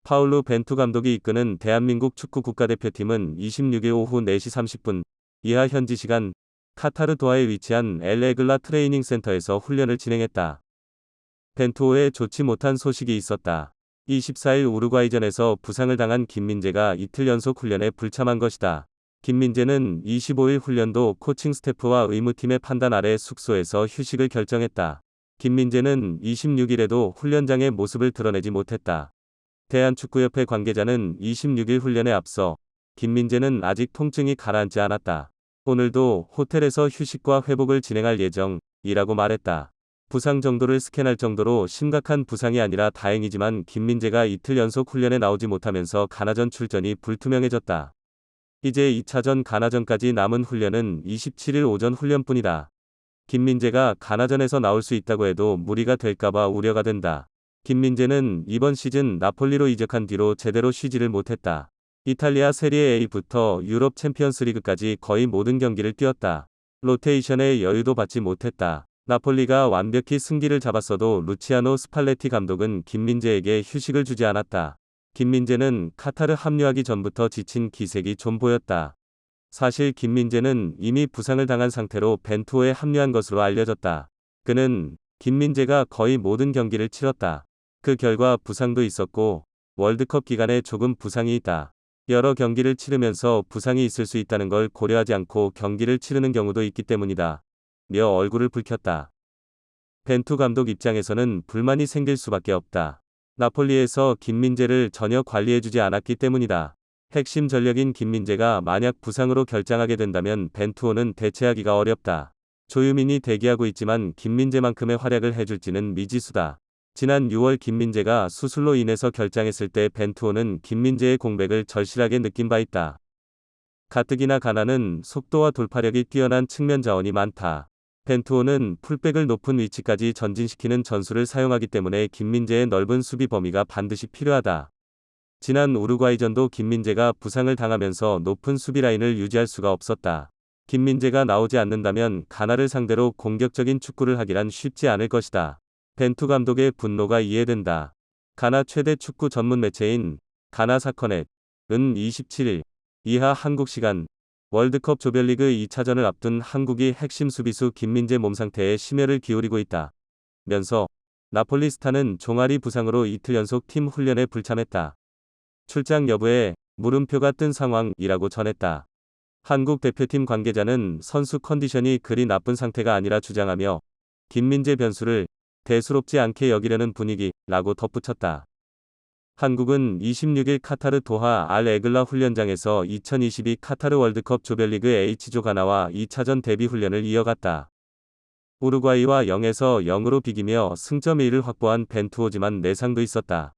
파울루 벤투 감독이 이끄는 대한민국 축구 국가대표팀은 26일 오후 4시 30분 이하 현지 시간 카타르 도하에 위치한 엘 에글라 트레이닝 센터에서 훈련을 진행했다. 벤투호에 좋지 못한 소식이 있었다. 24일 우루과이전에서 부상을 당한 김민재가 이틀 연속 훈련에 불참한 것이다. 김민재는 25일 훈련도 코칭 스태프와 의무팀의 판단 아래 숙소에서 휴식을 결정했다. 김민재는 26일에도 훈련장의 모습을 드러내지 못했다. 대한축구협회 관계자는 26일 훈련에 앞서 김민재는 아직 통증이 가라앉지 않았다. 오늘도 호텔에서 휴식과 회복을 진행할 예정이라고 말했다. 부상 정도를 스캔할 정도로 심각한 부상이 아니라 다행이지만 김민재가 이틀 연속 훈련에 나오지 못하면서 가나전 출전이 불투명해졌다. 이제 2차전 가나전까지 남은 훈련은 27일 오전 훈련뿐이다. 김민재가 가나전에서 나올 수 있다고 해도 무리가 될까봐 우려가 된다. 김민재는 이번 시즌 나폴리로 이적한 뒤로 제대로 쉬지를 못했다. 이탈리아 세리에 A부터 유럽 챔피언스 리그까지 거의 모든 경기를 뛰었다. 로테이션의 여유도 받지 못했다. 나폴리가 완벽히 승기를 잡았어도 루치아노 스팔레티 감독은 김민재에게 휴식을 주지 않았다. 김민재는 카타르 합류하기 전부터 지친 기색이 좀 보였다. 사실 김민재는 이미 부상을 당한 상태로 벤투호에 합류한 것으로 알려졌다. 그는 김민재가 거의 모든 경기를 치렀다. 그 결과 부상도 있었고 월드컵 기간에 조금 부상이 있다. 여러 경기를 치르면서 부상이 있을 수 있다는 걸 고려하지 않고 경기를 치르는 경우도 있기 때문이다. 며 얼굴을 붉혔다. 벤투 감독 입장에서는 불만이 생길 수밖에 없다. 나폴리에서 김민재를 전혀 관리해주지 않았기 때문이다. 핵심 전력인 김민재가 만약 부상으로 결장하게 된다면 벤투호는 대체하기가 어렵다. 조유민이 대기하고 있지만 김민재만큼의 활약을 해줄지는 미지수다. 지난 6월 김민재가 수술로 인해서 결장했을 때 벤투호는 김민재의 공백을 절실하게 느낀 바 있다. 가뜩이나 가나는 속도와 돌파력이 뛰어난 측면 자원이 많다. 벤투호는 풀백을 높은 위치까지 전진시키는 전술을 사용하기 때문에 김민재의 넓은 수비 범위가 반드시 필요하다. 지난 우루과이전도 김민재가 부상을 당하면서 높은 수비 라인을 유지할 수가 없었다. 김민재가 나오지 않는다면 가나를 상대로 공격적인 축구를 하기란 쉽지 않을 것이다. 벤투 감독의 분노가 이해된다. 가나 최대 축구 전문 매체인 가나사커넷은 27일 이하 한국 시간 월드컵 조별리그 2차전을 앞둔 한국이 핵심 수비수 김민재 몸 상태에 심혈을 기울이고 있다. 면서 나폴리 스타는 종아리 부상으로 이틀 연속 팀 훈련에 불참했다. 출장 여부에 물음표가 뜬 상황이라고 전했다. 한국 대표팀 관계자는 선수 컨디션이 그리 나쁜 상태가 아니라 주장하며 김민재 변수를 대수롭지 않게 여기려는 분위기라고 덧붙였다. 한국은 26일 카타르 도하 알 에글라 훈련장에서 2022 카타르 월드컵 조별리그 H조 가나와 2차전 대비 훈련을 이어갔다. 우루과이와 0에서 0으로 비기며 승점 1을 확보한 벤투호지만 내상도 있었다.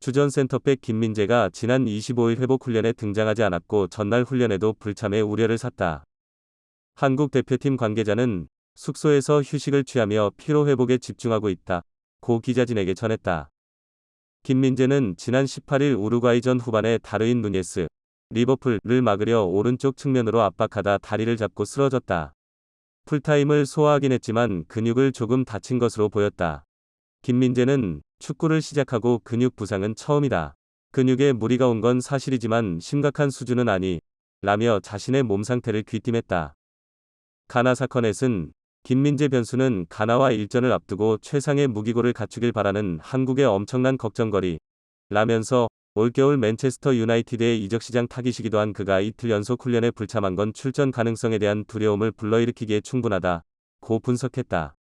주전 센터백 김민재가 지난 25일 회복 훈련에 등장하지 않았고 전날 훈련에도 불참해 우려를 샀다. 한국 대표팀 관계자는 숙소에서 휴식을 취하며 피로 회복에 집중하고 있다. 고 기자진에게 전했다. 김민재는 지난 18일 우루과이전 후반에 다르인 누녜스, 리버풀을 막으려 오른쪽 측면으로 압박하다 다리를 잡고 쓰러졌다. 풀타임을 소화하긴 했지만 근육을 조금 다친 것으로 보였다. 김민재는 축구를 시작하고 근육 부상은 처음이다. 근육에 무리가 온 건 사실이지만 심각한 수준은 아니라며 자신의 몸 상태를 귀띔했다. 가나사커넷은 김민재 변수는 가나와 일전을 앞두고 최상의 무기고를 갖추길 바라는 한국의 엄청난 걱정거리 라면서 올겨울 맨체스터 유나이티드의 이적시장 타깃이기도 한 그가 이틀 연속 훈련에 불참한 건 출전 가능성에 대한 두려움을 불러일으키기에 충분하다 고 분석했다.